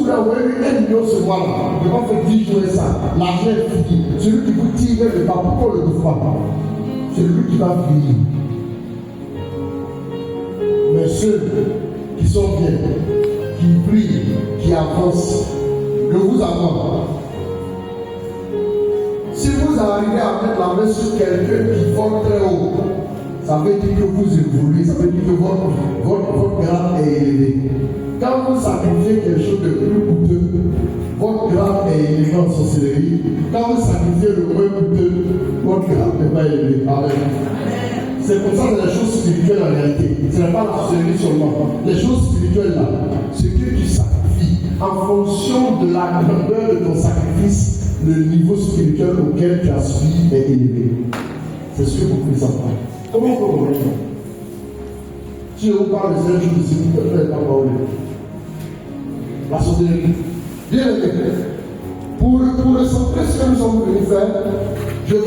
vous envoyez 1 million ce mois-là, il va faire 10 jours et ça. L'argent est fini. Celui qui vous tire le pas, pourquoi on ne le trouve pas? C'est lui qui va finir. Mais ceux qui sont bien, qui prient, qui avancent, je vous attends. Si vous arrivez à mettre la main sur quelqu'un qui vole très haut, ça veut dire que vous évoluez, ça veut dire que votre grade est élevé. Quand vous sacrifiez quelque chose de plus coûteux, votre grade est élevé en sorcellerie. Quand vous sacrifiez le moins coûteux, votre grade n'est pas élevé. Amen. C'est pour ça que les choses spirituelles en réalité, ce n'est pas la sorcellerie seulement. Les choses spirituelles là, ce que tu sacrifies, en fonction de la grandeur de ton sacrifice, le niveau spirituel auquel tu as suivi est élevé. C'est ce que beaucoup ne savent pas. Comment on peut comprendre ça? Si on parle de ces choses ici, vous ne pouvez pas parler. La sorcellerie. Bien aimé. Pour recentrer ce que nous sommes venus faire, je vais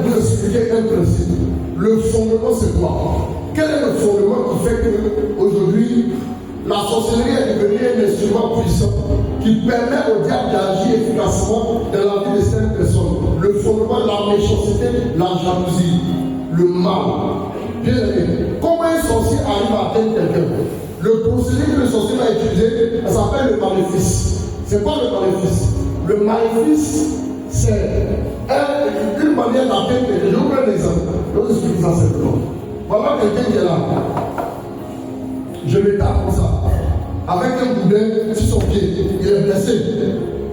vous expliquer un principe. Le fondement, c'est quoi? Quel est le fondement qui fait qu'aujourd'hui, la sorcellerie est devenue un instrument puissant qui permet au diable d'agir efficacement dans la vie de certaines personnes? Le fondement, la méchanceté, la jalousie, le mal. Bien aimé. Comment un sorcier arrive à atteindre quelqu'un? Le procédé que le sorcier va utiliser, ça s'appelle le maléfice. C'est quoi le maléfice? Le maléfice, c'est une manière d'atteindre quelqu'un. Je vous prends un exemple. Je vous explique ça simplement. Voilà quelqu'un qui est là. Je le tape comme ça. Avec un boudin sur son pied. Il est blessé.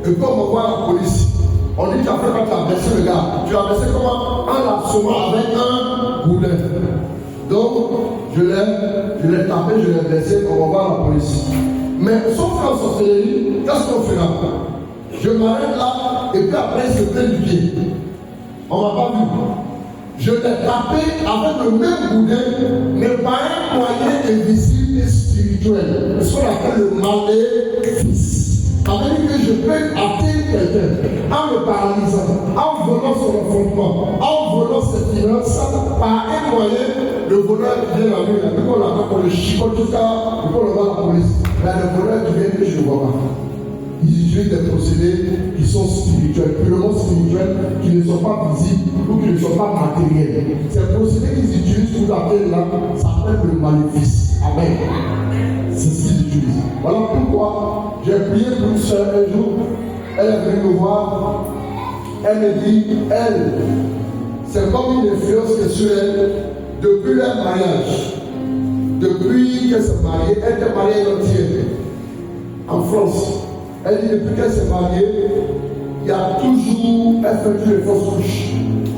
Et puis on va voir la police. On dit qu'après quand tu as blessé le gars, tu as blessé comment? En l'absorbant avec un boudin. Donc, je l'ai tapé, je l'ai blessé, on va voir la police. Mais sauf qu'en sorcellerie, qu'est-ce qu'on fait là? Je m'arrête là, et puis après, je plains du pied. On m'a pas vu. Je l'ai tapé avec le même boudin, mais par un moyen invisible et spirituel. Ce qu'on appelle le maléfice. Ça veut dire que je peux atteindre quelqu'un en le paralysant, en volant son fondement, en volant ses finances, par un moyen, le voleur qui vient la nuit, là, on l'attend pour le chicote jusqu'à, pour le voir la police. Mais le voleur qui vient que je ne vois pas. Ils utilisent des procédés qui sont spirituels, purement spirituels, qui ne sont pas visibles ou qui ne sont pas matériels. Ces procédés qu'ils utilisent pour l'appeler là, s'appelle le maléfice. Amen. C'est ce qu'ils utilisent. Voilà pourquoi j'ai prié pour une soeur un jour. Elle est venue me voir. Elle me dit, c'est comme une influence qui est sur elle depuis leur mariage. Depuis qu'elle s'est mariée, elle était mariée entière en France. Elle dit depuis qu'elle s'est mariée, il y a toujours effectué les fausses couches.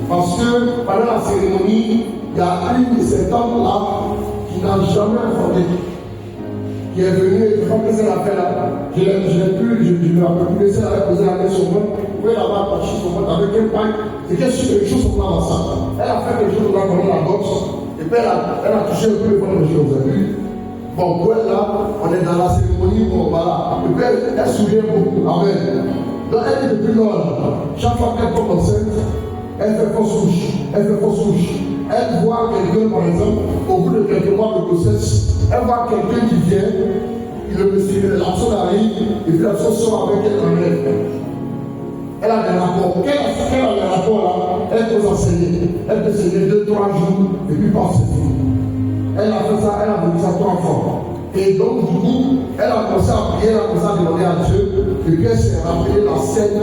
Parce que pendant la cérémonie, il y a une de ces femmes-là qui n'a jamais informé. Qui est venue, et quand elle a fait là, je ne me rappelle plus, elle avait posé la main sur moi, vous pouvez l'avoir attaché sur moi avec un pain, c'était sur quelque chose comme là, ça. Elle a fait quelque chose là, comme la boxe, et puis elle a touché un peu le fond de choses, vous avez vu. Bon, pour elle là, on est dans la cérémonie, bon, voilà, et puis elle souvient beaucoup, amen. Donc elle est depuis lors, chaque fois qu'elle tombe enceinte, elle fait fausse couche. Elle voit quelqu'un, par exemple, au bout de quelques mois de grossesse, elle voit quelqu'un qui vient, la personne arrive, et puis la personne sort avec elle en rêve. Elle a des rapports. Qu'elle a des rapports là, elle peut enseigner. Elle peut enseigner 2-3 jours, et puis pas c'est fini. Elle a fait ça, elle a vécu ça 3 fois. Et donc, du coup, elle a commencé à prier, elle a commencé à demander à Dieu, et puis elle s'est rappelée la scène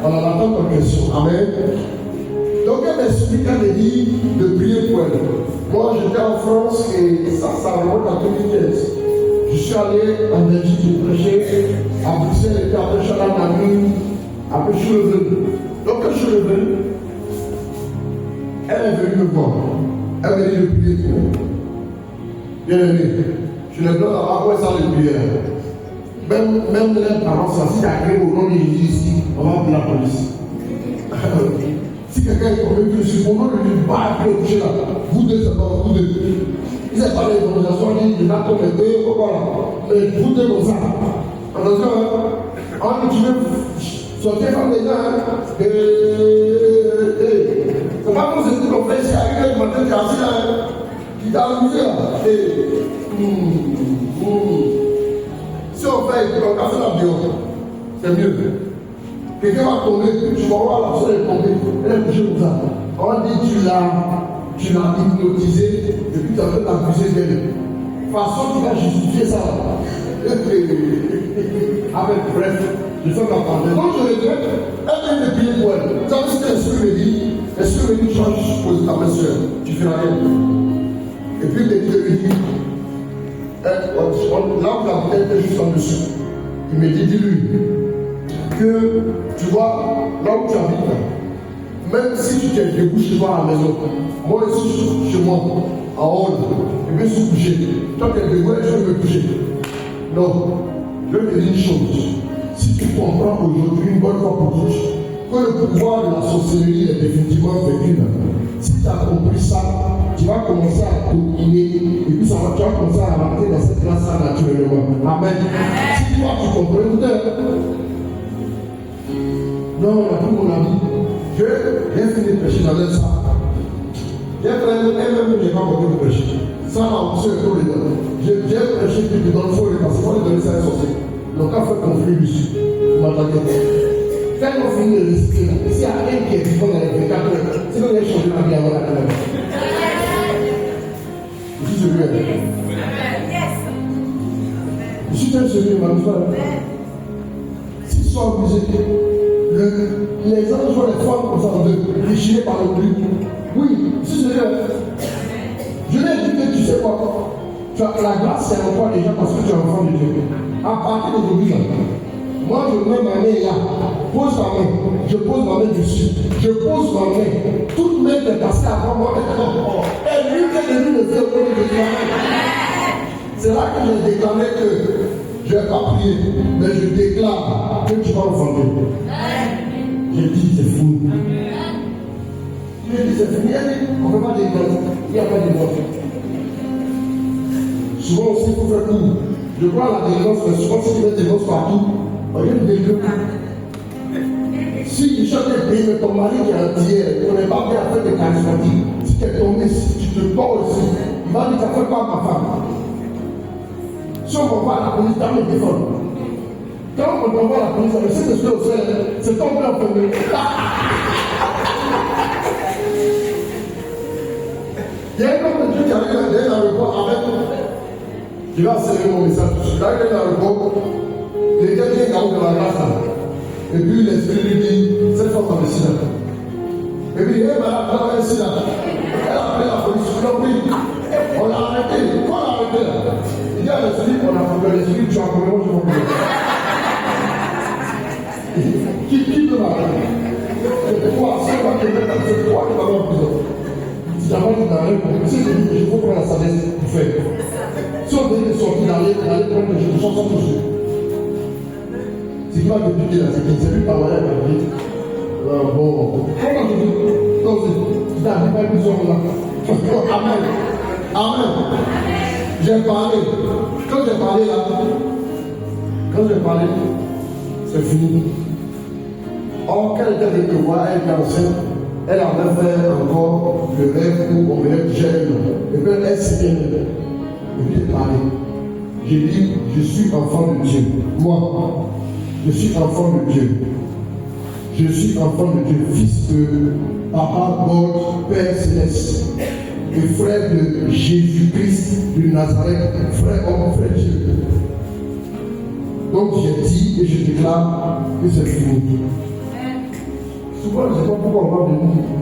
on en attend comme question. Amen. Donc elle m'explique, elle me dit de prier pour elle. Moi j'étais en France et ça remonte à 2015. Je suis allé en Belgique, j'ai prêché à Bruxelles et puis après je suis allé en Namibie, après je suis revenu. Donc quand je suis revenu, elle est venue me voir. Elle m'a dit de prier pour elle. Bien aimé, je ne dois pas avoir ça de prière. Même les parents, si tu as créé au nom de Jésus ici, on va appeler la police. Si quelqu'un est convaincu que je suis au nom de Jésus, pas appeler au coucher là. Vous deux, c'est pas vous deux. Ils ont parlé de conversation, ils disent, comme les deux, voilà. Mais vous deux comme ça. Attention, hein. Tu veux sortir comme les gens, hein. C'est pas comme si ton frère s'est arrivé le matin, tu es assis là, qui t'a amusé là. pas écouter, on a fait la dehors. C'est mieux. Quelqu'un va tomber, tu vas voir la personne est tombée, elle est couchée comme ça. On dit tu l'as hypnotisé et puis tu as fait t'abuser d'elle. De toute façon, tu vas justifier ça. Avec bref, je fais ma parenthèse. Donc je regrette, elle vient de prier pour elle. Vous savez ce que l'esprit me dit? L'esprit me dit, tu vas juste poser ta main sur elle, tu fais rien. Et puis il me dit, là où la bouteille était juste en dessous, il me dit, dis-lui que tu vois, là où tu habites, même si tu t'es debout chez toi à la maison, moi ici chez moi, en haut, je vais se coucher. Toi tu es debout, je vais me coucher. Non, je vais te dire une chose. Si tu comprends aujourd'hui une bonne fois pour toutes, que le pouvoir de la sorcellerie est définitivement vaincu, si tu as compris ça, tu vas commencer à dominer et puis tu vas commencer à rentrer dans cette classe-là naturellement. Amen. Si toi tu comprends, non, on a tout mon avis. J'ai fini de prêcher dans l'air ça. J'ai fait elle-même, j'ai pas compris de prêcher. Ça, là, on sait tout les deux. J'ai prêché qui te donne faux, parce qu'il faut lui donner ça à un sorcier. Donc, quand fait conflit dessus, vous m'entendez? Quand on finit de respirer, s'il y a un qui est vivant dans les 24 heures, c'est qu'on a changé ma vie avant la caméra. Je suis celui-là. Je suis un celui-là, ma soeur. S'ils sont obligés, les anges vont les formes comme ça en deux, déchirés par le bruit. Oui, je suis celui-là. Je l'ai dit que tu sais quoi? La grâce, c'est en toi déjà parce que tu es enfant de Dieu. À partir d'aujourd'hui, moi je mets ma main là, pose ma main, je pose ma main dessus, je pose ma main, toute main est passée avant moi. Et lui qui est venu me faire au de Dieu. C'est là que j'ai déclaré que je n'ai pas prié, mais je déclare que tu vas enfanter. J'ai dit c'est fou. J'ai dit c'est fini, on ne peut pas déclarer, il n'y a pas de divorce. Souvent aussi, il faut faire tout. Je crois à la délivrance, mais souvent, si tu veux délivrance partout, on vient de délivrer. Si tu chantes un pays, mais ton mari qui est entier, on n'est pas bien à faire des charismatiques. Si tu es tombé, si tu te tords aussi, il va dire, ça fait pas ma femme. Si on va voir la police, t'as le téléphone. Quand on va voir la police, on sait que c'est ton père en premier. Il y a un homme de Dieu qui arrive dans le bois avec je vais accélérer mon message tout de suite. Là, il est dans le corps, il était bien garou dans la glace. Et puis l'esprit lui dit, cette femme a le sida. Et puis, elle a le sida. Elle a appelé la police, je l'ai pris. On l'a arrêté. On l'a arrêté là. Il dit à l'esprit, on a fait l'esprit, tu as combien, moi je m'en prie. Qui peut m'arrêter? C'est quoi? C'est quoi qui va en prison? Si j'avais dit dans le si je dis que je faut prendre la sagesse pour faire. Si on venait de sortir d'aller prendre des choses, sans toucher. Ce qui va te piquer là, c'est qu'il ne sait plus parler avec la vie. Bon. Comment je dis? Donc, tu n'as pas une vision là. Amen. Amen. J'ai parlé. Quand j'ai parlé, c'est fini. Or, quand elle était avec moi, elle était enceinte. Elle avait fait encore le rêve où on venait toucher elle. Et puis elle s'est bien. Et puis j'ai parlé. J'ai dit, je suis enfant de Dieu. Moi, je suis enfant de Dieu. Je suis enfant de Dieu, fils de Papa God, Père Céleste, et frère de Jésus-Christ de Nazareth, frère homme, frère Dieu. Donc j'ai dit et je déclare que c'est fini. Souvent, je ne sais pas pourquoi on parle de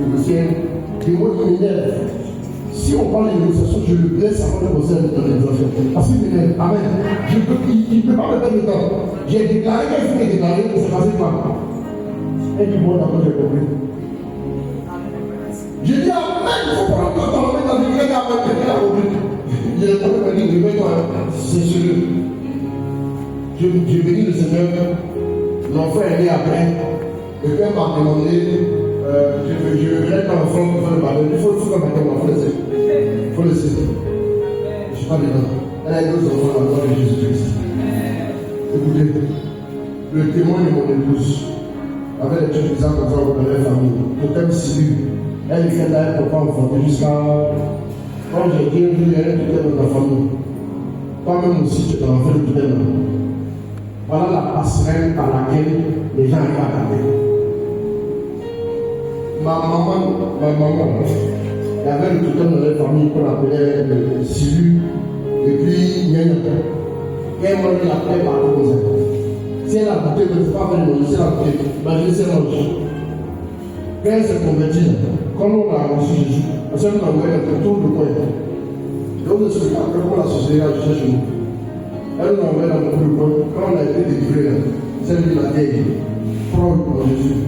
négocier, des mots qui m'énervent. Si on parle de négociation, je le blesse avant de négocier avec ton négociation. Parce qu'il m'énerve. Amen. Il ne peut pas me perdre le temps. J'ai déclaré qu'est-ce qu'il a déclaré, et c'est passé quoi? Et du monde, après, j'ai compris. J'ai dit Amen, il faut prendre le temps, mettre dans une grève à quelqu'un à l'autre. Il est tombé, il m'a dit, réveille-toi, c'est celui. J'ai béni le Seigneur, l'enfant est né après. Et puis elle m'a demandé, je voudrais que l'enfant pour faire le baptême. Il faut que l'enfant le sait. Il faut le saisir. Je ne suis pas dedans. Elle a eu deux enfants dans le nom de Jésus-Christ. Écoutez, le témoin de mon épouse avait les choses bizarres comme ça dans la famille. Le thème civil. Elle était là, elle ne peut pas enfanter jusqu'à. Quand j'ai dit, elle était dans la famille. Toi-même aussi, tu es dans l'enfant de tout le monde. Voilà la passerelle par laquelle les gens arrivent à garder. Ma maman, il y avait le tuteur dans la famille qu'on appelait Silu, et puis Nyanya. Et elle m'a dit la paix par comme ça. Si elle a goûté, elle ne peut pas faire manger, si elle a goûté, je sais manger. Quand elle s'est convertie, comme on a reçu Jésus, parce qu'elle nous a envoyé un tour de coin. Et on ne sait pas comment la société a acheté chez nous. Elle nous a envoyé dans le tour de coin. Quand on a été délivré, celle qui l'a dit, prends pour Jésus.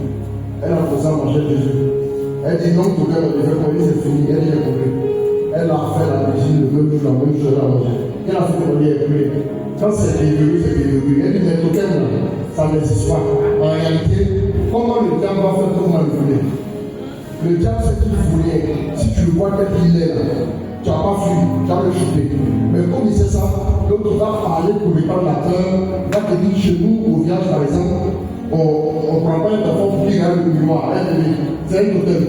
Elle a posé à manger Jésus. Elle dit non, tout le monde devait manger, c'est fini. Elle dit j'ai compris. Elle a fait la cuisine le même jour, la même chose à manger. Elle a fait manger et puis, quand c'est déverrouillé, c'est déverrouillé. Elle dit mais tout le monde, ça n'existe pas. En réalité, comment le diable va faire pour manipuler? Le diable, c'est qu'il voulait. Si tu le vois tel qu'il est là, tu n'as pas fui, tu as le chuté. Mais comme il sait ça, donc tu vas parler pour les temps de la terre, il va te dire chez nous, au village par exemple, on ne prend pas un enfant pour dire le miroir, c'est un hôtel.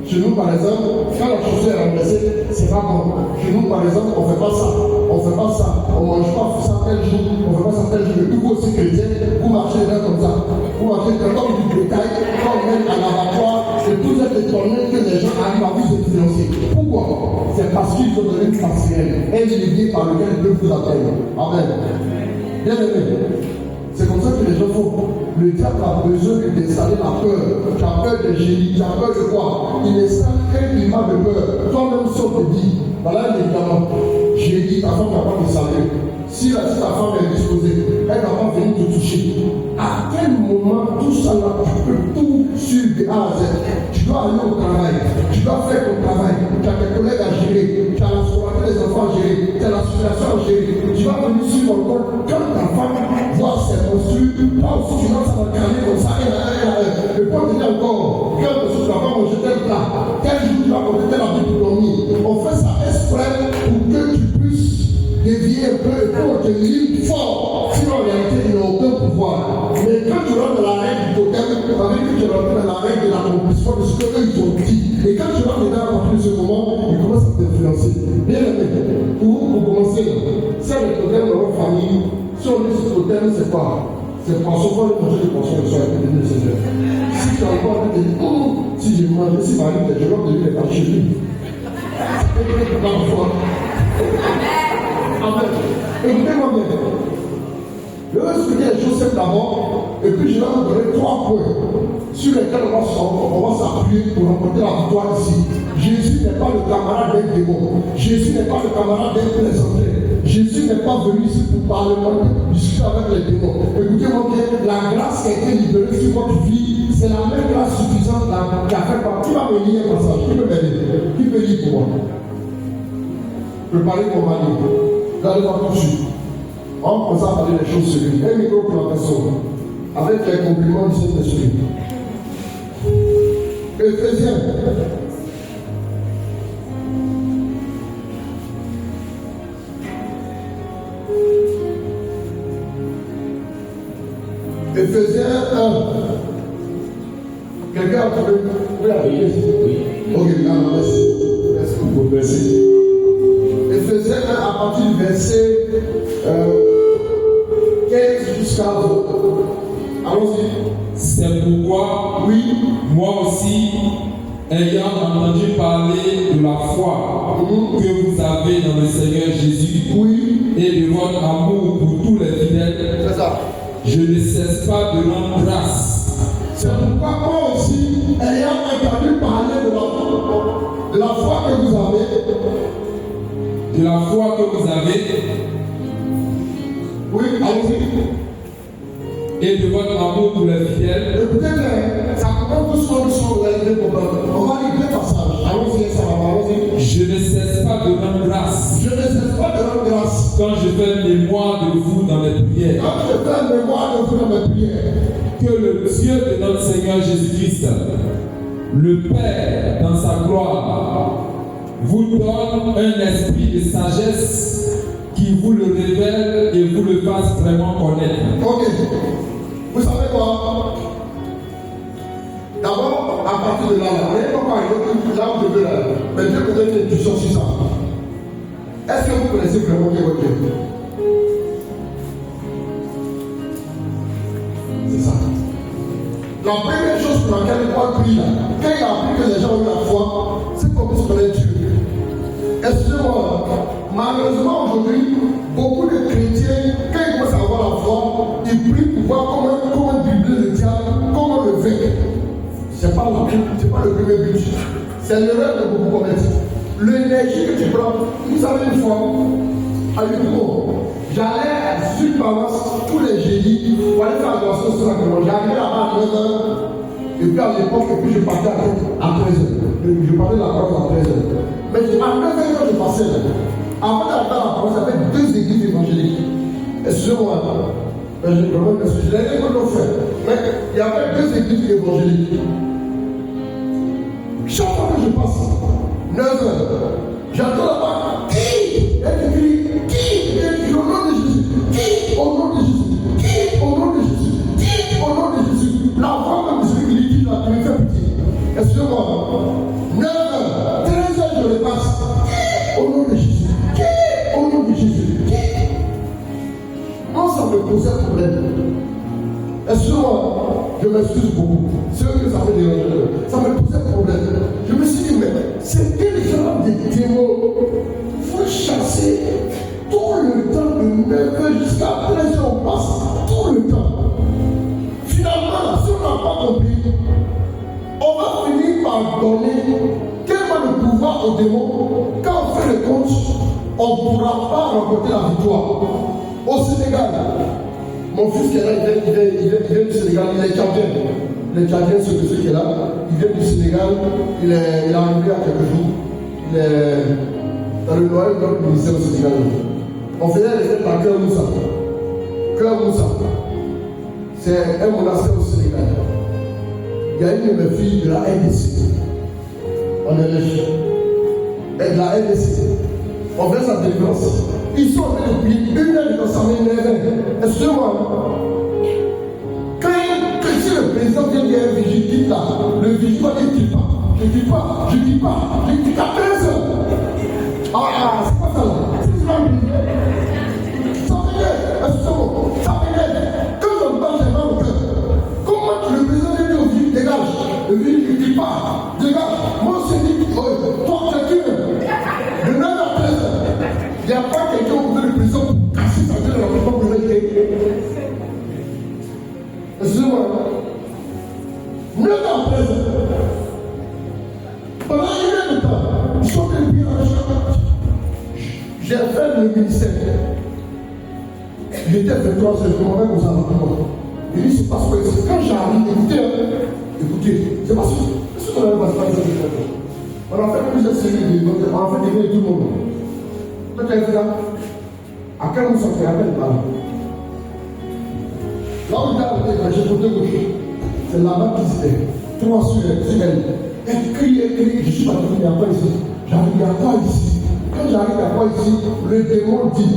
Chez nous par exemple, quand la chaussure est renversée, c'est pas bon. Chez nous par exemple, on ne fait pas ça, on ne fait pas ça, on ne mange pas ça tel jour, on ne fait pas ça tel jour. Mais vous aussi chrétiens, vous marchez là comme ça, vous marchez comme du bétail, quand on mène à l'abattoir, c'est tout cet étonné que les gens arrivent à vous influencer. Pourquoi? C'est parce qu'ils ont donné une passerelle, un levier par lequel ils peuvent vous atteindre. Amen. Bien aimé. C'est comme ça que les gens font. Le diable a besoin d'installer la peur. Tu as peur de génie, tu as peur de quoi? Il installe un climat de peur. Toi-même, sauf te dit, voilà évidemment, j'ai dit, ta femme n'a pas de salut. Si ta femme est disposée, elle n'a pas venir te toucher. À quel moment tout ça là, tu peux tout suivre de A à Z? Tu dois aller au travail, tu dois faire ton travail, tu as tes collègues à gérer, tu as la scolarité des enfants à gérer, tu as l'association à gérer, tu vas venir sur ton compte. Quand ta femme voit ses postures, toi aussi tu lances à regarder comme ça, le point te dit encore, quand tu vas pas manger tel plat, quel jour tu vas porter tel habit pour dormir. On fait ça exprès pour que tu puisses dévier un peu pour te lire fort. Sinon, en réalité, il n'a aucun pouvoir. Mais quand tu rentres dans la règle du totem, ça veut dire que tu rentres dans la règle de l'accomplissement de ce que eux ils ont dit. Et quand tu rentres dedans à partir de ce moment, ils commencent à t'influencer. Bien aimé, pour commencer, c'est le totem dans votre famille. Si on dit ce totem, c'est quoi? C'est poisson, quand on mange des poissons le soir, il est Seigneur. Si tu as encore envie de dire, si je mange, si par exemple, je vais devenir les parties chez lui. C'est peut-être pas la foi. Amen. Écoutez-moi bien. Je vais expliquer les choses simples d'abord, et puis je vais vous donner 3 points sur lesquels on va s'appuyer pour remporter la victoire ici. Jésus n'est pas le camarade d'un démon. Jésus n'est pas le camarade d'un plaisantin. Jésus n'est pas venu ici pour parler, pour discuter avec les démons. Écoutez-moi bien, la grâce qui a été libérée sur votre vie, c'est la même grâce suffisante qui a fait partie. Qui va me lire un passage? Qui peut m'aider? Qui peut lire pour moi? Préparez qu'on va lire. Regardez-moi tout de suite. On commence à parler des choses sérieuses. Un micro pour la personne. Avec les compliments du Saint-Esprit. Éphésiens. Éphésiens 1. Quelqu'un a trouvé? Oui, oui. Ok, merci. Merci beaucoup. Merci. Éphésiens 1 à partir du verset 15 jusqu'à 20. Allons-y. C'est pourquoi, oui, moi aussi, ayant entendu parler de la foi que vous avez dans le Seigneur Jésus, oui, et de votre amour pour tous les fidèles, c'est ça. Je ne cesse pas de rendre grâce. C'est pourquoi moi aussi, ayant entendu parler de la foi que vous avez, de la foi que vous avez, oui, allez-y, et de votre amour pour les fidèles. Écoutez bien, ça commence doucement, vous allez bien comprendre. On va lire deux passages. Allons-y, ça va, allons-y. Je ne cesse pas de rendre grâce. Je ne cesse pas de rendre grâce. Quand je fais mémoire de vous dans mes prières. Quand je fais mémoire de vous dans mes prières. Que le Dieu de notre Seigneur Jésus-Christ, le Père dans sa gloire, vous donne un esprit de sagesse qui vous le révèle et vous le fasse vraiment connaître. Ok. Vous savez quoi? D'abord, à partir de là, on n'est pas arrivé là où je veux là. Mais Dieu peut donner une intuition sur ça. Est-ce que vous connaissez vraiment Dieu votre Dieu? La première chose pour laquelle Paul prie là, quand il a appris que les gens ont eu la foi, c'est qu'on puisse connaître Dieu. Excusez-moi, malheureusement aujourd'hui, beaucoup de chrétiens, quand ils commencent à avoir la foi, ils prient pour voir comment dribbler le diable, comment le vaincre. C'est pas le premier but. C'est l'erreur de beaucoup commettre. L'énergie que tu prends, vous savez une fois, à Lugo, j'allais à Sud Paroisse tous les jeudis pour aller faire la sur la commande. J'arrivais là-bas à 9h, et puis à l'époque, je partais à 13h. Je partais de la parole à 13h. Mais à 9h quand je passais là, avant d'arriver à la parole, j'avais 2 églises évangéliques. Excusez-moi, je l'ai dit qu'on fait, mais il y avait 2 églises évangéliques. Chaque fois que je passe, 9h, j'entends là-bas, qui? Elle crie, qui? Au nom de Jésus, qui? Au nom de Jésus, qui? Au nom de Jésus, qui? Au nom de Jésus. La voix de celui qui dit, là, qui me fait pitié. Excusez-moi, 9h, 13h, je le passe, qui? Au nom de Jésus, qui? Au nom de Jésus, qui? Moi, ça me posait problème. Excusez-moi, je m'excuse beaucoup. C'est eux que ça fait déranger. Ça me posait problème. Je me suis dit, mais c'est quel genre de démons faut chasser tout le temps de 9h jusqu'à 13h, on passe tout le temps. Finalement, si on n'a pas compris, on va finir par donner tellement de pouvoir aux démons. Quand on fait le compte, on ne pourra pas remporter la victoire. Au Sénégal, mon fils qui est là, il vient du Sénégal, il est tchadien. Les Tchadiens, ceux qui est là, il vient du Sénégal, il est arrivé à quelques jours. Il est dans le Noël, dans le ministère au Sénégal. On faisait les fêtes à Cœur Moussa. Cœur Moussa, c'est un monastère au Sénégal. Il y a une de mes filles de la RDC. On est riche. Et de la RDC. On fait sa défense. Ils sont depuis 1 heure de s'en aller. Excusez-moi. Quand si le président vient dire un vigile, quitte là, le vigile va dire quitte pas. Je dis pas, je dis pas, je dis qu'à 15 heures. Ah, c'est pas ça là. C'est pas ça. Ça m'énerve. Excusez-moi. Ça m'énerve. Quand on parle, j'ai mal au cœur. Comment le président vient dire au vigile, dégage. Le vigile ne dit pas, dégage. Moi, c'est dit, toi, quelqu'un. De 9 à 13 heures. Il n'y a pas quelqu'un au bout de prison pour casser sa gueule dans le temps pour l'été. Excusez-moi. 9 ans après ça. Pendant 1 heure de temps, ils sont depuis en chambre. J'ai fait le ministère. Il était 23 heures, je demandais comme ça rapidement. Il dit, c'est parce que quand j'arrive, écoutez, c'est parce que on a pas on a fait plusieurs séries de on a fait des tout le monde. Quand tu es là, à quel moment ça fait appel par là? Là où il a j'ai côté gauche, c'est là-bas qui était. 3 sur elle. Elle crie, je suis pas arrivé à quoi ici. J'arrive à quoi ici? Quand j'arrive à quoi ici, le démon dit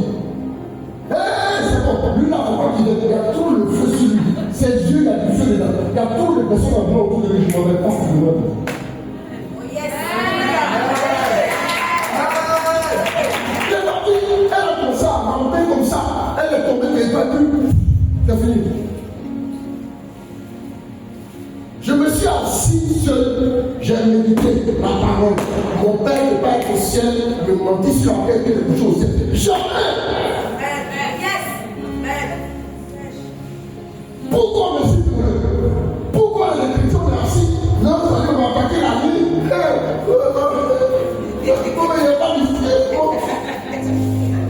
c'est bon, lui là, il y a tout le feu sur lui. Ses yeux, il y a du feu dedans. Il y a toutes les personnes en blanc autour de lui, je ne m'en vais pas sur le monde. Comme ça, elle est tombée, elle n'est pas plus. C'est fini. Je me suis assis seul, j'ai médité la parole. Mon Père n'est pas au ciel, me mentit sur la tête de quelque chose. Jamais. Pourquoi on me dit pourquoi les chrétiens sont assis? Non, vous allez m'attaquer la nuit. Comment il n'y a pas d'histoire?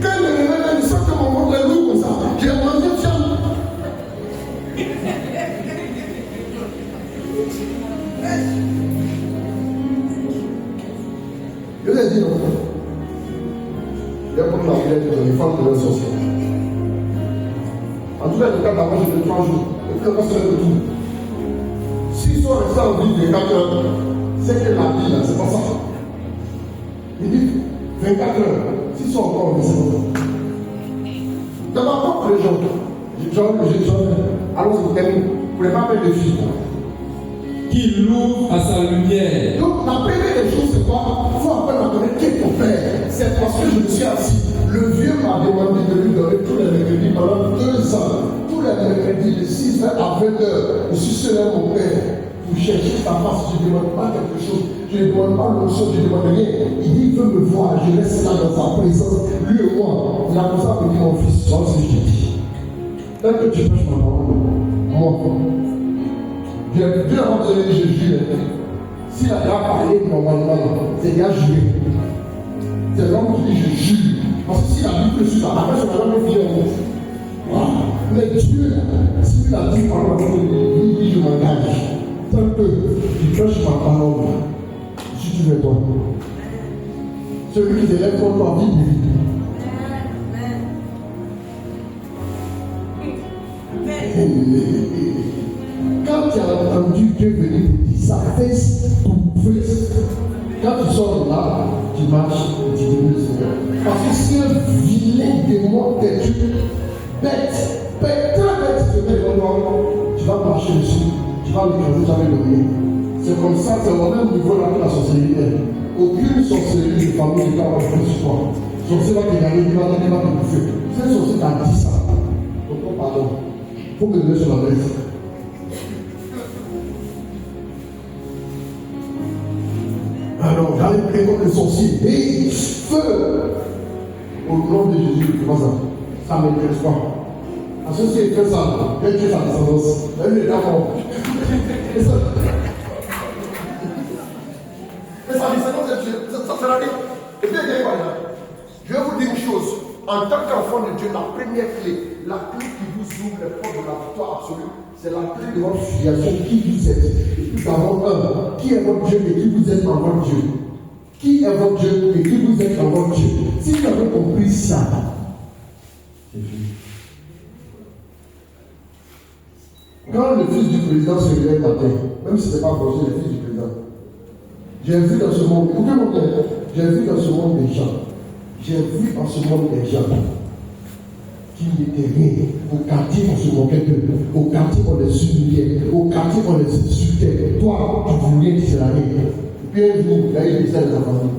Quand je me réveille, je sens que mon monde est lourd comme ça. J'ai mangé de viande. Je l'ai dit, non? Il y a comme la vie de les femmes de la sorcière. En tout cas, le cas d'avant, j'ai fait 3 jours. Et puis, on va se mettre tout. S'ils sont restés en vie de 4 heures, c'est que la vie, là, c'est pas ça. Il dit 24 heures. S'ils sont encore en vie, c'est pas ça. Dans ma propre région, alors je termine. Vous ne pouvez pas mettre des filles. Qui l'ouvre à sa lumière. Donc, la première des choses, c'est quoi? Il faut apprendre à connaître qui est ton père. C'est parce que je me suis assis. Le vieux m'a demandé de lui donner tous les mercredis pendant 2 ans. Tous les mercredis de 6 fait à 20h, je suis seul à mon père pour chercher sa face, je ne demande pas quelque chose, je ne demande pas l'onction, je ne demande rien. Il dit, il veut me voir, je reste là dans sa présence, lui et moi. Il a commencé à me dire, mon fils, tu vois ce que je te dis. Tant que tu prêches ma parole, moi, Dieu a donné Jésus. S'il a déjà parlé normalement, c'est déjà juré. C'est l'homme qui dit je jure. Parce que s'il a dit que sur la après, c'est la même vie. Voilà. Mais Dieu, s'il a dit par rapport à lui, il dit je m'engage. Tant que tu prêches ma parole, si tu veux toi. Celui qui s'élève contre toi, vie. Quand tu as entendu Dieu venir te dire ça, face to face, quand tu sors de là, tu marches et tu dis le Seigneur. Parce que si un vilain démon têtu, bête, très bête, se met devant toi, tu vas marcher dessus, tu vas l'écraser, tu vas le donner. C'est comme ça, c'est au même niveau là que la sorcellerie est. Aucune sorcellerie de famille n'est capable de faire sur toi. Sorcier va te gagner, il va te bouffer. C'est un sorcier qui a dit ça. Donc, pardon. Il faut me donner sur la tête. Alors, j'allais prier contre le sorcier. Et feu! Au nom de Jésus, comment ça? Ça ne m'intéresse pas. Parce que si il fait ça, il va tuer sa descendance. Elle est d'accord. Et ça, sa descendance est tuée. Ça sera dit. Et puis, je vais vous dire une chose. En tant qu'enfant de Dieu, la première clé, la clé qui vous ouvre les portes de la victoire absolue, c'est la clé de votre filiation, qui vous êtes. Et puis d'abord, qui est votre Dieu et qui vous êtes en votre Dieu. Qui est votre Dieu et qui vous êtes en votre Dieu. Si vous avez compris ça, c'est fini. Quand le fils du président se réveille matin, même si ce n'est pas français, le fils du président, j'ai vu dans ce monde, écoutez mon père, j'ai vu dans ce monde des gens. J'ai vu dans ce monde des gens qui n'étaient rien. Au quartier, on se moquait d'eux. Au quartier, on les humiliait. Au quartier, on les insultait. Toi, tu voulais dire la rien. Et puis un jour, il y a eu des ailes dans la famille.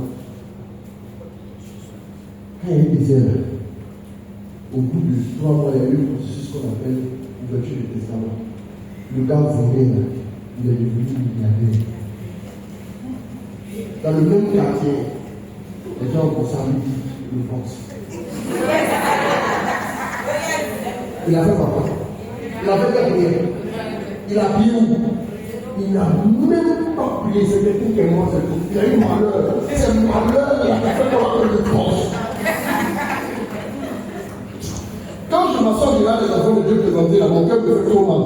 Quand il y a eu des ailes, au bout de 3 mois, il y a eu un processus qu'on appelle l'ouverture du testament. Le gars volé, il est devenu milliardaire. Dans le même quartier, les gens ont commencé à lui dire le pense. Il a fait quoi? Il a fait quoi? Il a prié où? Il n'a même pas prié. C'est quelqu'un qui est mort. Il a eu malheur. C'est malheur. Il a fait quoi le pense? Quand je m'assois là, les enfants de Dieu présentés là, mon cœur me fait trop mal.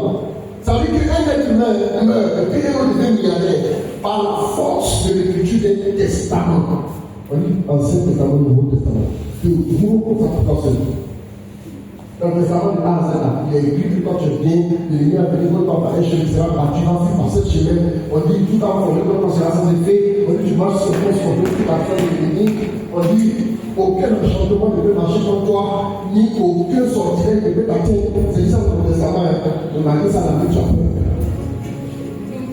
Ça veut dire qu'un être humain meurt et puis on devient milliardaire par la force de l'écriture des testaments. On dit Ancien Testament, Nouveau Testament. Le Nouveau Testament. Dans le Testament de l'Ancien, il est écrit que quand tu viens, l'ennemi a dit votre papa est chez Israël, tu vas vivre par cette chemin. On dit tout à l'heure, on sera sans effet. On dit tu marches sur le pont, tu vas faire de l'ennemi. On dit aucun enchantement ne peut marcher contre toi, ni aucun sortilège ne peut t'atteindre. C'est ça dans le Testament. De Marie, ça la vie, tu as peur.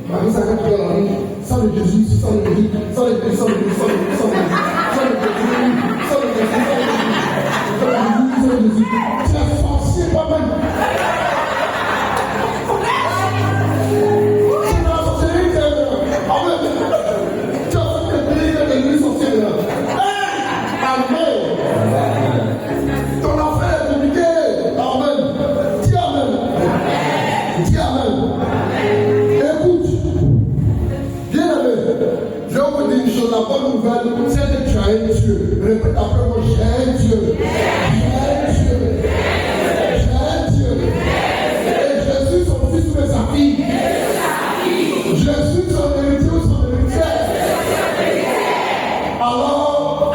Marie, ça quand tu es dans la vie, sans le Jésus, sans le Jésus, sans le Jésus, sans le Jésus, sans le Jésus, sans le Jésus, sans le Jésus, sans le Jésus, sans le Jésus, tu as forcé toi-même. La bonne nouvelle, c'est que tu as un Dieu. Répète après moi, j'ai un Dieu. J'ai un Dieu. J'ai un Dieu. Et Jésus, son fils ou sa fille. Jésus, son héritier ou son héritière. Alors,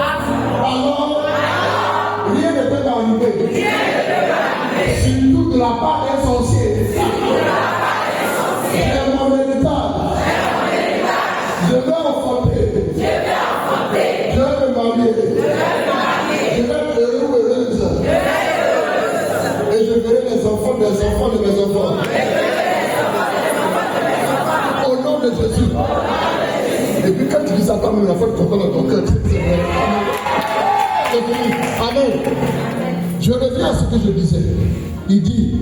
rien ne peut m'arriver. Surtout de la part des sorciers. C'est mon héritage. Je vais enfanter. Je vais me marier. Je vais être heureux ou heureuse. Et je verrai les enfants des enfants de mes enfants. Au nom de Jésus. Et puis quand tu dis ça, toi-même, la foi que tu entends dans ton cœur, c'est fini. Amen. Je reviens à ce que je disais. Il dit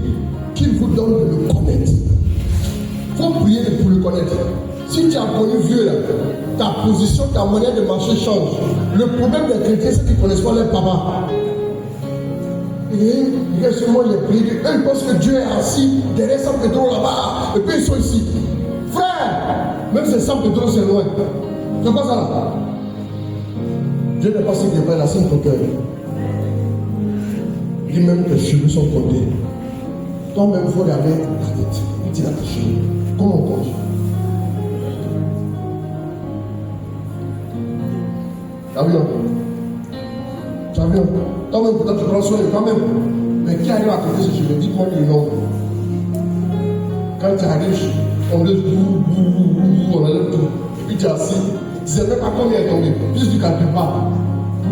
qu'il vous donne de le connaître. Si tu as connu vieux là, ta position, ta manière de marcher change. Le problème des chrétiens, c'est qu'ils ne connaissent pas leur papa. Et regarde seulement les prières. Eux, ils pensent que Dieu est assis derrière San Pedro là-bas. Et puis ils sont ici. Frère, même si San Pedro c'est loin. C'est quoi ça là? Dieu n'est pas si qu'il là, c'est ton cœur. Il dit même que tes cheveux sont comptés. Toi-même, il faut regarder ta tête. Il dit à tes cheveux. Comment on compte? T'as vu? T'as vu? Toi-même, peut-être tu prends soin de toi-même. Mais qui arrive à côté de ce cheveu? Dis-moi le nom. Quand tu arrives, on laisse on enlève tout. Puis tu es assis. Tu ne sais même pas combien est tombé. Puis tu ne calcules pas.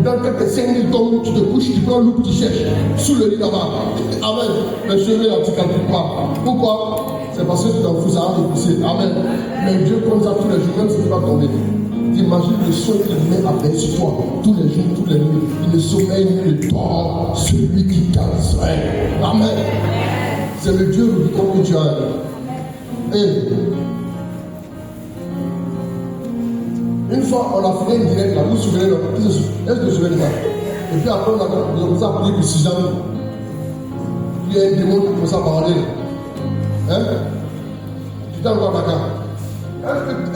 Dans quelques 5 000 tombes, tu te couches, tu prends un loup, tu cherches. Sous le lit là-bas. Amen. Les cheveux là, tu ne calcules pas. Pourquoi? C'est parce que tu t'en fous, ça va te pousser. Amen. Mais Dieu comme ça tous les jours, même si tu ne vas pas tomber. Imagine le soin qu'il met à peine sur toi. Tous les jours, toutes les nuits. Il ne sommeille ni ne dort. Celui qui garde Israël. Amen. C'est le Dieu Rubicon que tu as. Et une fois, on a fait une direct là, vous vous souvenez, est-ce que vous vous souvenez de ça? Et puis après, on a commencé à prier pour 6 ans. Puis il y a un démon qui a commencé à parler. Hein? Tu t'es encore d'accord?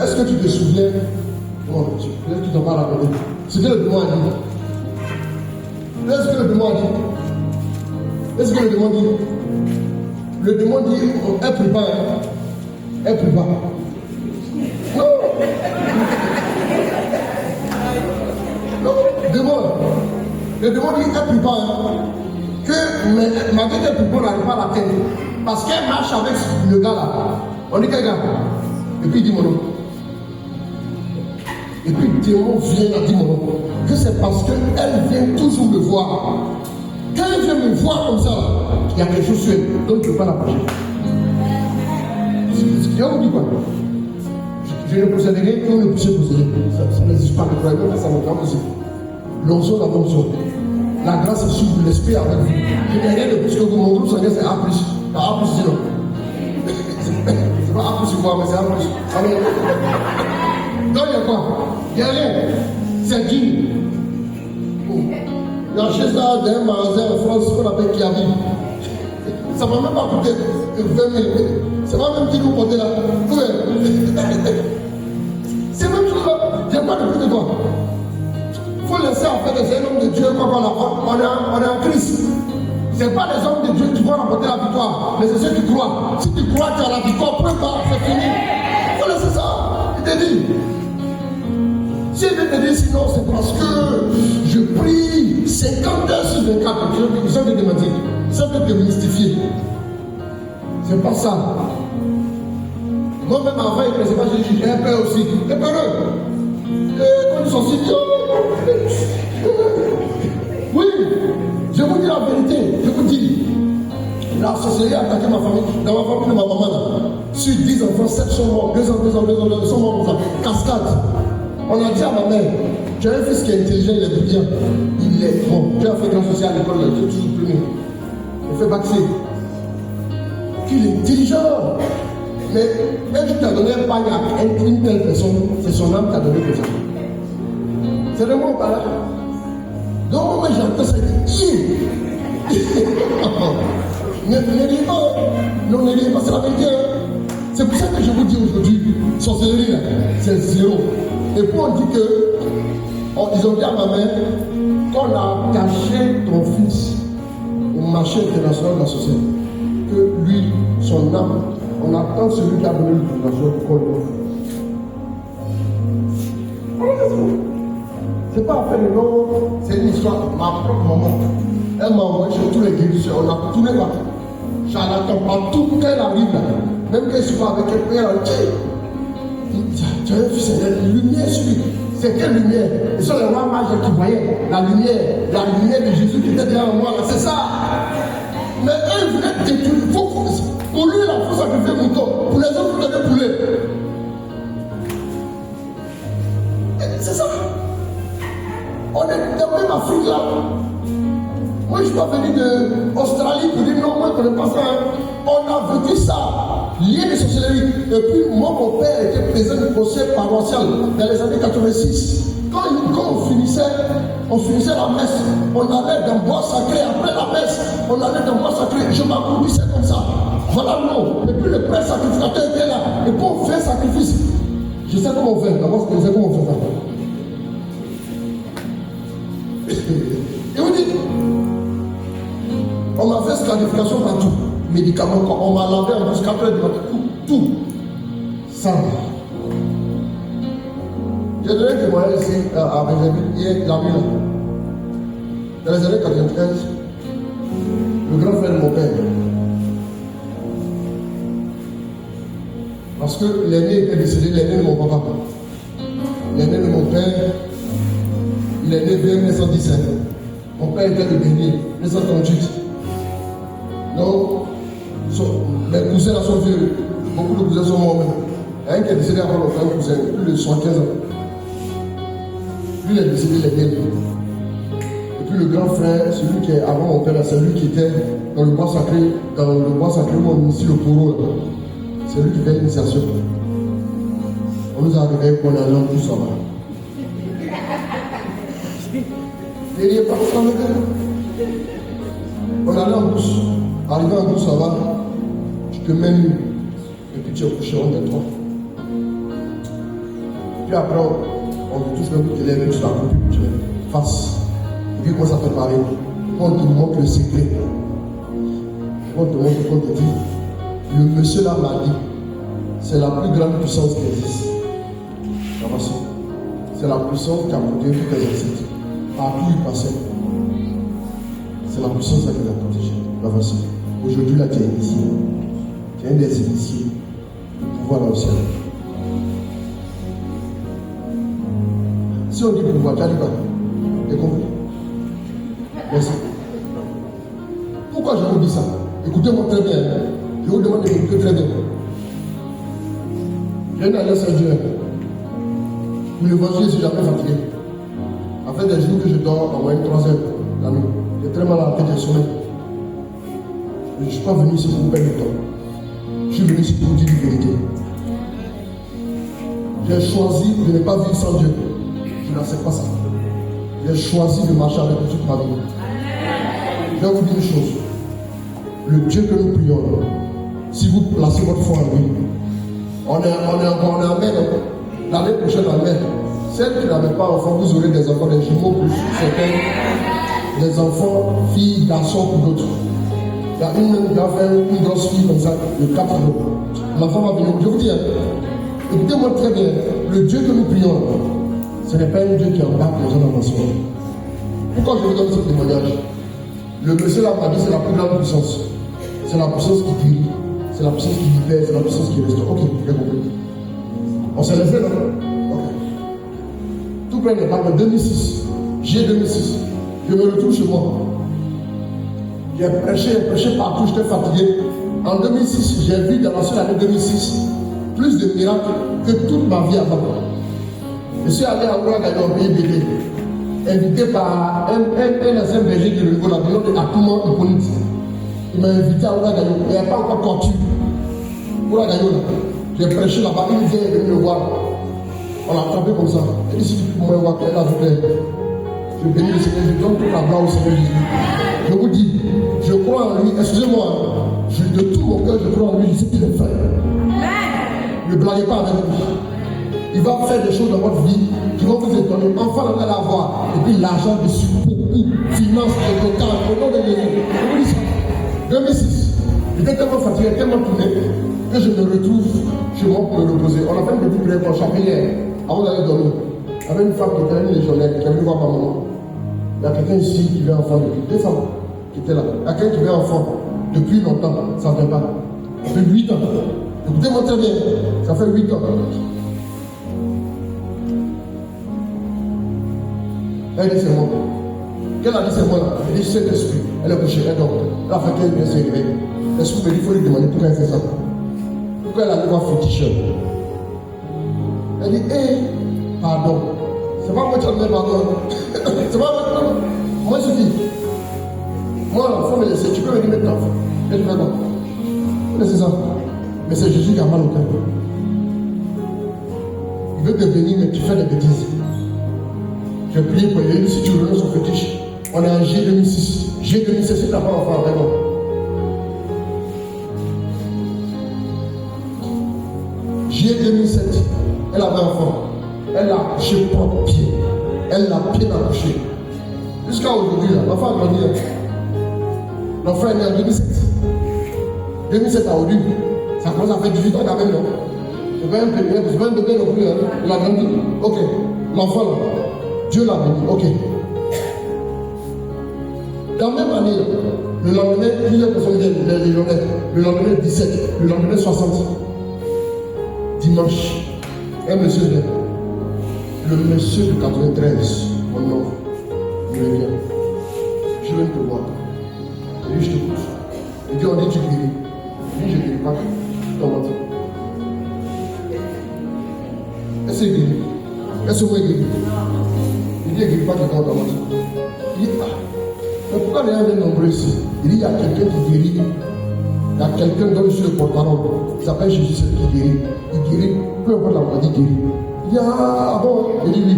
Est-ce que tu te souviens? Bon, peut-être que tu t'en parles à côté. Ce que le démon a dit. Est-ce que le démon a dit? Est-ce que le démon dit? Le démon dit, elle prie pas. Elle prie pas. Non! Le démon dit qu'elle ne prie pas. Que malgré qu'elle ne prie pas, on n'arrive pas à la tête. Parce qu'elle marche avec le gars là. On dit quel gars? Et puis il dit mon nom. Et puis le démon vient à dire mon nom. Que c'est parce qu'elle vient toujours me voir. Quand elle vient me voir comme ça, il y a quelque chose sur elle. Donc je ne peux pas l'approcher. Je vous dis quoi? Je ne possède rien, on ne peut pas posséder. Ça n'existe pas, le croyez pas, ça ne va pas possible. L'onction, la onction. La grâce est sur vous, l'esprit avec vous. Je n'ai rien de plus que vous. Mon groupe sanguin, c'est A+. A+, dis non. C'est pas A+, c'est quoi, mais c'est A+. Amen. Donc, il y a quoi? Il n'y a rien. C'est digne. Il y a chez ça, d'un magasin en France, qu'on appelle Kiavi. Ça ne va même pas coûter 20 000. C'est pas même qui nous porter là. C'est même chose là. Il n'y a pas de plus de toi. Il faut laisser en fait des hommes de Dieu comme on est en Christ. Ce n'est pas les hommes de Dieu qui vont remporter la victoire, mais c'est ceux qui croient. Si tu crois, tu as la victoire, prends pas, c'est fini. Il faut laisser ça. Il te dit. Si il veut te dire sinon, c'est parce que je prie 50 heures sur 24. Ils sont de démentir. Ils sont de mystifier. C'est pas ça. Moi-même avant, il ne connaissait pas Jésus. J'ai peur aussi. J'ai peur. Quand ils sont si oui, je vous dis la vérité. Je vous dis. La sorcellerie a attaqué ma famille. Dans ma famille de ma maman, là, sur 10 enfants, 7 sont morts. 2 ans, ils sont morts comme ça. Cascade. On a dit à ma mère, tu as un fils qui est intelligent, il est brillant. Il est bon. Tu as fait grand social à l'école, il est toujours primé. Il fait vacciner. Qu'il est intelligent. Mais quand tu t'as donné un pagne à une telle personne, c'est son âme qui t'a donné comme ça. C'est le mot par là. Donc moi j'entends ça dit ne riez pas. Non, ne riez pas, c'est la vérité. C'est pour ça que je vous dis aujourd'hui, sorcellerie là, c'est zéro. Et puis on dit que ils ont dit à ma mère qu'on a caché ton fils au marché international de la société. Que lui, son âme, on attend celui qui a donné l'autorisation pour qu'on le fasse. C'est pas affaire de nom, c'est une histoire de ma propre maman. Elle m'a envoyé chez tous les guérisseurs, on a tourné partout. J'attends partout qu'elle arrive là. Même quand je suis pas avec elle, elle a dit tu as vu, c'est la lumière sur lui. C'est quelle lumière? Ce sont les rois mages qui voyaient la lumière de Jésus qui était derrière moi là, c'est ça. Mais eux voulaient détruire. Pour lui, il faut sacrifier un mouton. Pour les autres, vous devez poulet. C'est ça. On est dans même Afrique là. Moi, je suis pas venu d'Australie pour dire non, moi, ne connaît pas ça. Hein. On a vécu ça. Lié de sorcellerie. Et puis, moi, mon père était président du conseil paroissial dans les années 86. Quand on finissait la messe, on allait dans bois sacré. Après la messe, on allait dans bois sacré. Je m'accroupissais comme ça. Voilà l'eau. Et puis le prêtre sacrificateur était là. Et puis on fait sacrifice. Je sais comment on fait. D'abord, je sais comment on fait ça. Et on dit, on m'a fait scarification partout. Médicaments, on m'a lavé en plus 4 heures du matin. Tout. Ça. J'ai donné un témoignage ici à Benjamin, hier, la nuit là. Dans les années 93, le grand frère de mon père. Parce que l'aîné était décédé, l'aîné de mon papa. L'aîné de mon père, il est né vers 1917. Mon père était le dernier, 1938. Donc, mes cousins là sont vieux. Beaucoup de cousins sont morts même. Il y a un qui est décédé avant longtemps, un cousin, plus de 75 ans. Lui, il est décédé les derniers. Et puis le grand frère, celui qui est avant mon père, c'est lui qui était dans le bois sacré, où on initie le poro là. C'est lui qui fait l'initiation. On nous a réveillés pour aller en plus là-bas. Et il est parti dans le cœur. On allait en douce. Arrivé en douce là-bas, tu te mets nu. Et puis tu es couché en des trois. Puis après, on te touche le bout de lèvres, tu t'as coupé, tu es face. Et puis comment ça fait parler. On te montre le secret. On te montre, on te dit. Le monsieur là m'a dit, c'est la plus grande puissance qui existe. C'est la puissance qui a protégé tous les ancêtres. Partout où il passait. C'est la puissance qui l'a protégé. Aujourd'hui là tu es initié. Tu es un des initiés du pouvoir dans le ciel. Si on dit pouvoir, tu as dit quoi? Tu as compris? Merci. Pourquoi je vous dis ça? Écoutez-moi très bien. Je vous demande d'écouter très bien. J'ai une alliance à Dieu. Pour l'évangile, je suis jamais fatigué. En fait, des jours que je dors en moyenne 3 heures la nuit. J'ai très mal à la tête, j'ai sommeil. Je ne suis pas venu ici pour perdre du temps. Je suis venu ici pour vous dire la vérité. J'ai choisi de ne pas vivre sans Dieu. Je n'accepte pas ça. J'ai choisi de marcher avec lui toute ma vie. Je vais vous dire une chose. Le Dieu que nous prions, si vous placez votre foi en lui, on est en mer. L'année prochaine en mer. Celle qui n'avait pas enfant, vous aurez des enfants, des jumeaux pour certains, des enfants, filles, garçons pour d'autres. Il y a une qui va faire une grosse fille comme ça, de 4 ans. L'enfant va venir. Je vous dis, écoutez-moi très bien, le Dieu que nous prions, ce n'est pas un Dieu qui embarque les gens dans la soirée. Pourquoi je vous donne ce témoignage? Le monsieur là m'a dit c'est la plus grande puissance. C'est la puissance qui guérit, c'est la puissance qui libère, c'est la puissance qui restaure. Ok, j'ai compris. On s'est levé là? Ok. Tout près des parcs de 2006, juillet 2006, je me retrouve chez moi. J'ai prêché partout, j'étais fatigué. En 2006, j'ai vu dans la seule année 2006 plus de miracles que toute ma vie avant. Je suis allé à Ouragaï au pays bébé, invité par un ancien berger du niveau là, de Akouman Hippolyte. Il m'a invité à Ouragaï, il n'y a pas encore tortue. Ouragaï là, j'ai prêché là-bas, il vient de me voir. On l'a attrapé comme ça. Il dit si tu peux me voir, qu'elle a fait. Je bénis le Seigneur, je donne toute la gloire au Seigneur Jésus. Je vous dis, je crois en lui, excusez-moi, de tout mon cœur, je crois en lui, je sais qu'il est fait. Ne blaguez pas avec lui. Il va faire des choses dans votre vie qui vont vous étonner. Enfant, on va l'avoir. Et puis l'argent dessus, beaucoup, finance, total, au nom de Jésus. Je vous dis ça. 2006, j'étais tellement fatigué, tellement tourné, que je me retrouve chez moi pour me reposer. On a fait une petite prière pour chaque hier, avant d'aller dormir. Il y avait une femme qui était une légionnaire, qui avait voir ma maman. Il y a quelqu'un ici qui vient enfant depuis 2 femmes qui étaient là. Il y a quelqu'un qui vient enfant depuis longtemps, ça ne vient pas. Ça fait 8 ans. Écoutez-moi très bien, ça fait 8 ans. Elle dit c'est moi. Qu'elle a dit c'est moi là? Elle dit c'est l'esprit. Elle est couchée, elle dort. Elle a fait qu'elle vient se réveiller. L'esprit me dit il faut lui demander pourquoi elle fait ça. Pourquoi elle allait voir féticheur. Elle dit pardon. C'est pas moi qui ai donné pardon. C'est pas moi. Moi je dis. Moi, l'enfant me laisse, tu peux venir maintenant. Et tu fais quoi? C'est ça. Mais c'est Jésus qui a mal au cœur. Il veut te bénir, mais tu fais des bêtises. J'ai prié pour lui, si tu renonces au fétiche. On est en G2006. G2006, si tu n'as pas d'enfant avec moi. G2007, elle avait un enfant. Elle l'a accouché propre pied. Elle l'a bien accouché. Jusqu'à aujourd'hui, l'enfant a grandi. L'enfant est né en 2007. 2007 à aujourd'hui. Ça commence à faire 18 ans quand même, non? C'est pas un bébé non plus, hein? Il a grandi. Ok. L'enfant là, Dieu l'a béni. Ok. Dans la même année, le lendemain, plusieurs personnes viennent, les légionnaires. Le lendemain 17, le lendemain 60. Dimanche, un monsieur vient. Le monsieur de 93, mon nom, il me vient. Je viens te voir. Il dit, je te pousse. Il dit, on dit, tu guéris. Il dit, je ne guéris pas. Je t'en montre. Est-ce qu'il guérit? Est-ce qu'il guérit? Il dit, il ne guérit pas, je t'en montre. Il dit, ah, mais pourquoi les gens viennent nombreux ici? Il dit, il y a quelqu'un qui guérit. Il y a quelqu'un dont je suis le porte-parole. Il s'appelle Jésus, c'est lui qui guérit. Il guérit, peu importe la maladie, il guérit. Il dit, ah bon? Il dit, oui.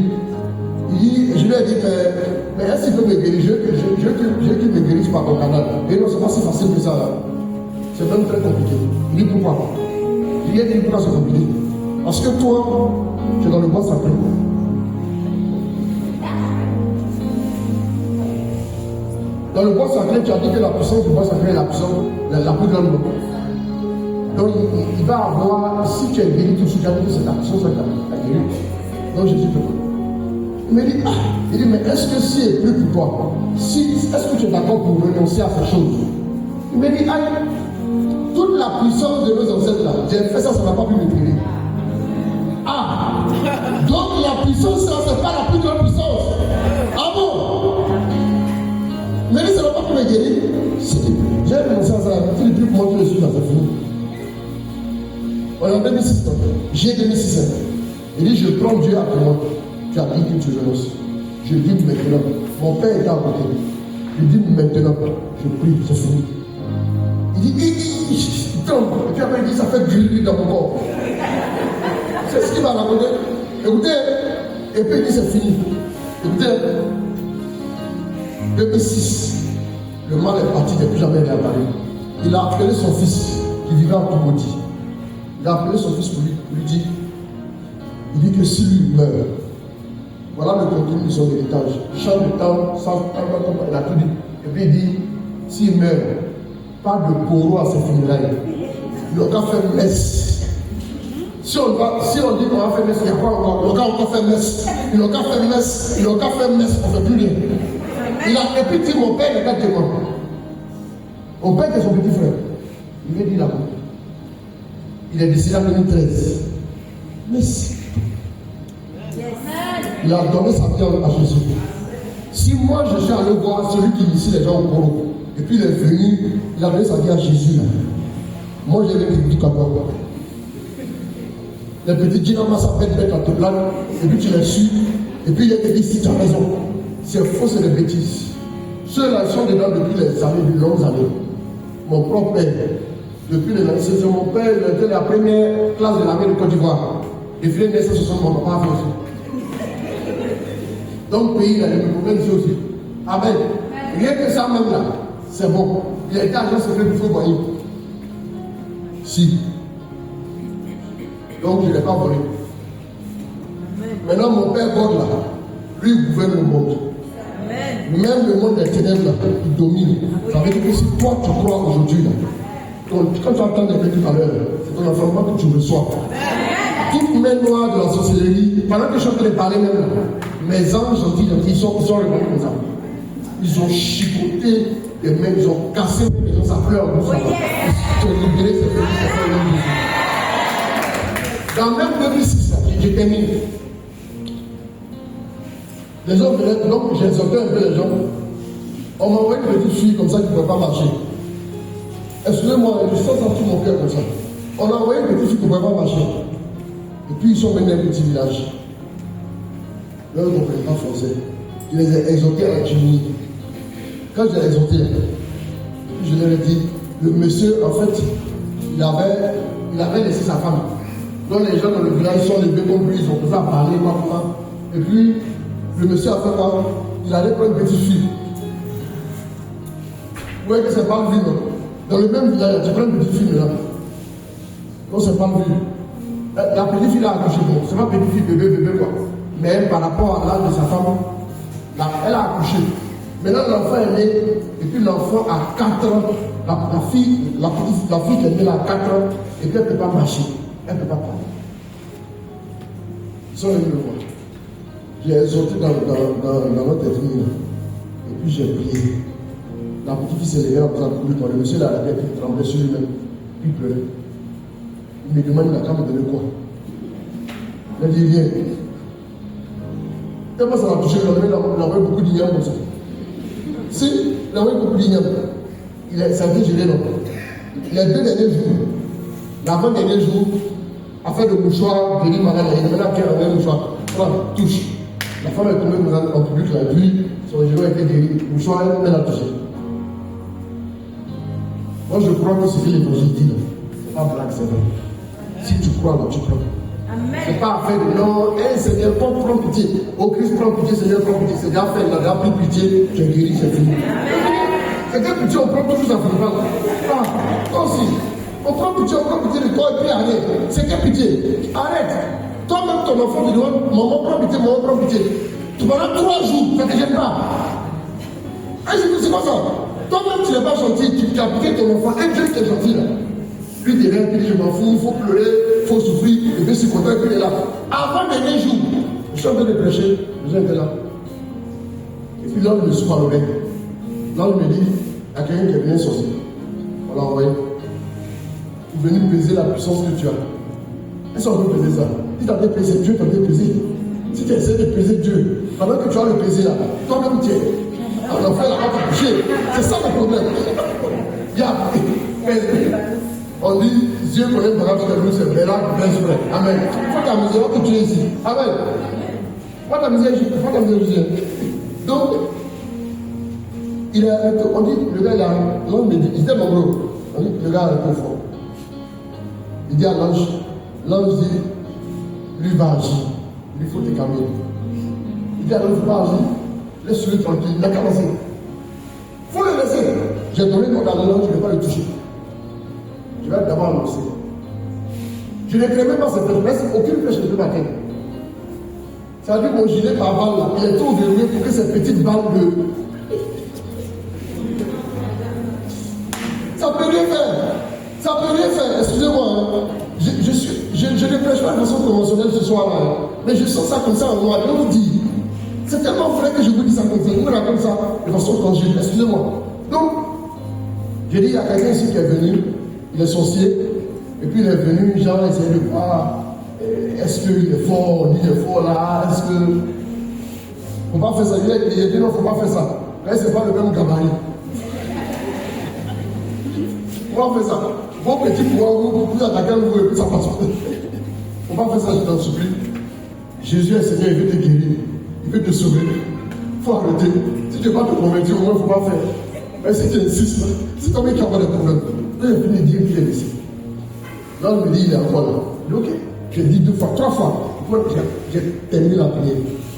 Il dit, je lui ai dit, mais est-ce qu'il peut me guérir? Je veux qu'il me guérisse par ton canal. Et non, c'est pas si facile que ça. Là. C'est même très compliqué. Il dit, pourquoi? Il dit, pourquoi c'est compliqué? Parce que toi, tu es dans le bois sacré. Dans le bois sacré, tu as dit que la puissance du bois sacré est la puissance la plus grande. Donc, il va avoir, si tu es guéri tout de suite, tu as dit que c'est la puissance qui a guéri. Donc, Jésus te dit. Il dit, mais est-ce que si est plus pour toi? Est-ce que tu es d'accord pour renoncer à ces choses? Il me dit, toute la puissance de nos ancêtres là, j'ai fait ça, ça n'a pas pu me guérir. Ah! Donc la puissance, ça, c'est pas la plus grande puissance. Ah bon? Mais ça n'a pas pu me guérir. J'ai renoncé à ça, il ne plus pour moi que je suis dans cette fini. On est en 2006, j'ai 2006. Il dit, je prends Dieu à témoin. Tu as dit que tu renonces. Je dis maintenant. Mon père était à côté. Je dis maintenant. Je prie, c'est fini. Il dit, il tombe. Et puis après, il dit, ça fait griller dans mon corps. C'est ce qu'il va raconter. Écoutez, et puis il dit, c'est fini. Écoutez, 2006, le mal est parti depuis jamais réapparu. Il a appelé son fils qui vivait en Toubouti. Il a appelé son fils pour lui dire, il dit que si lui meurt, voilà le contenu de son héritage. Change de temps, il a tout dit. Et puis il dit, s'il meurt, pas de poro à ses funérailles. Il n'a qu'à faire messe. Si on dit qu'on va faire messe, il n'y a pas encore. Il n'a qu'à faire messe. Il n'a qu'à faire messe. Il n'a qu'à faire messe. On ne fait plus rien. Et puis dit, mon père n'est pas témoin. Mon père est son petit frère. Il lui dit là-bas. Il est décédé en 2013. Messe. Il a donné sa vie à Jésus. Si moi je suis allé voir celui qui initie les gens au coro, et puis il est venu, il a donné sa vie à Jésus. Là. Moi j'ai les petits capables. Les petits dynamos s'appellent mettre en te plaque, et puis tu les suis, et puis il a dit si tu as raison. C'est faux, c'est des bêtises. Ceux-là sont dedans depuis les années, de longues années. Mon propre père, depuis les années, c'est mon père, il était la première classe de l'armée de Côte d'Ivoire. Et puis, 1960, mon papa a fait aussi. Donc, pays, il a les problèmes ici aussi. Amen. Rien que ça, même là, c'est bon. Il a été agent secret du feu voyer. Si. Donc, il n'est pas volé. Maintenant, mon père God là, lui, il gouverne le monde. Même le monde des ténèbres là, il domine. Ça veut dire que si toi, tu crois aujourd'hui là, quand tu entends des trucs tout à l'heure, c'est ton enseignement que tu reçois. Toutes mes noirs de la sorcellerie, pendant que je suis en train de parler même là, mes anges gentils, ils sont revenus comme ça. Ils ont chicoté les mains, ils ont cassé les maisons, ça pleure. Ils ont libéré ces pays, ça fait le même. Dans même 2006, j'ai terminé. Les hommes venaient, donc j'ai exhorté un peu les gens. On m'a envoyé une petite fille comme ça qui ne pouvait pas marcher. Excusez-moi, je sens dans tout mon cœur comme ça. On a envoyé une petite fille qui ne pouvait pas marcher. Et puis ils sont venus dans un petit village. Là, ils ne comprenaient pas français. Je les ai exhortés à la Tunisie. Quand je les ai exhortés, je leur ai dit, le monsieur, en fait, il avait laissé sa femme. Donc les gens dans le village sont levés contre lui, ils ont commencé à parler, quoi. Et puis, le monsieur a fait quoi? Il allait prendre une petite fille. Vous voyez que c'est pas vu, non? Dans le même village, tu prends une petite fille là. Non, c'est pas vu. La petite fille a accouché, bon, c'est pas petite fille, bébé, quoi. Mais par rapport à l'âge de sa femme, elle a accouché. Maintenant, l'enfant est né, et puis l'enfant a 4 ans. La fille qui est née là a 4 ans, et puis elle ne peut pas marcher, elle ne peut pas parler. Ils sont venus me voir. J'ai sorti dans notre ethnie, et puis j'ai prié. La petite fille s'est levée, elle a couru, le monsieur l'a arrêté, il tremblait sur lui-même, puis il pleurait. Il me demande, il n'a qu'à me donner quoi? Il a dit, viens. Tellement ça m'a touché, il a envoyé beaucoup d'ignorants comme ça. Si, il a envoyé beaucoup d'ignorants. Ça a été géré, non? Les 2 derniers jours, l'avant-dernier jour, a fait le mouchoir, guéri malade, il a maintenant qu'elle a le mouchoir. Voilà, touche. La femme est tombée en public, la pluie, son genou a été guéri, le mouchoir, elle a touché. Moi, je crois que c'est ce que l'évangile dit, non? C'est pas blague, c'est vrai. Si tu crois, là, tu crois. C'est pas affaire de non, Seigneur, prends pitié. Au Christ, prends pitié, Seigneur, prends pitié. C'est déjà fait, il a déjà pris pitié, tu es guéri, c'est fini. C'est quelle pitié, on prend toujours ça pour le ah, toi aussi. On prend pitié de toi et puis arrête. C'est quelle pitié? Arrête. Toi-même, ton enfant, tu dois, maman, prends pitié. Tu pendant 3 jours, ça ne te gêne pas. C'est pas ça. Toi-même, tu n'es pas gentil, tu as piqué ton enfant, un Dieu qui est gentil là. Lui, il dit, je m'en fous, il faut pleurer, il faut souffrir, il veut s'y content, et puis il est là. Avant le dernier jour, je suis en train de prêcher, je suis là. Et puis l'homme me souffle à l'oreille. L'homme me dit, il y a quelqu'un qui est venu sorcier. On l'a envoyé. Il est venu peser la puissance que tu as. Est-ce qu'on peut peser ça? Si tu as été pesé, Dieu t'a été pesé. Si tu essaies de peser Dieu, pendant que tu as le pesé là, toi-même tu es. Alors l'enfer là, va te toucher. C'est ça le problème. Il y a on dit, Dieu connaît le bagage de nous, c'est Béla, bien sûr. Amen. Il faut t'amuser, on va te tuer ici. Amen. Il faut t'amuser ici. Donc, on dit, le gars, l'homme me dit, il était nombreux. On dit, le gars est un peu fort. Il dit à l'ange dit, lui va agir. Il faut te calmer. Il dit à l'ange, va agir. Laisse-le tranquille, il a commencé. Il faut le laisser. J'ai donné mon ordre à l'ange, je ne vais pas le toucher. Je vais d'abord annoncer. Je ne crée même pas cette flèche, aucune flèche ne peut m'atteindre. Ça veut dire que mon gilet par balle là, il est trop verrouillé pour que ces petites balles de. Ça peut rien faire. Excusez-moi. Hein. Je ne prêche pas de façon conventionnelle ce soir-là. Hein. Mais je sens ça comme ça en moi. Je vous dis. C'est tellement vrai que je vous dis ça comme ça. Je vous raconte ça de façon tangible. Excusez-moi. Donc, j'ai dit, il y a quelqu'un ici qui est venu. Il est sorcier, et puis il est venu, genre, essayer de voir, est-ce qu'il est fort, on dit il est fort là, est-ce que. Faut pas faire ça, il a dit non, faut pas faire ça. Là, c'est pas le même gabarit. Faut pas faire ça. Vos petits pouvoirs, vous attaquez vous, et puis ça passe. Faut pas faire ça, je t'en supplie. Jésus est Seigneur, il veut te guérir, il veut te sauver. Faut arrêter. Si tu ne veux pas te convertir, au moins, il ne faut pas faire. Mais si tu insistes, c'est toi qui as des problèmes. Là, il est venu dire qu'il est laissé. Là, on me dit, il est encore là. Je dis, ok. J'ai dit 2 fois, 3 fois. J'ai terminé la prière.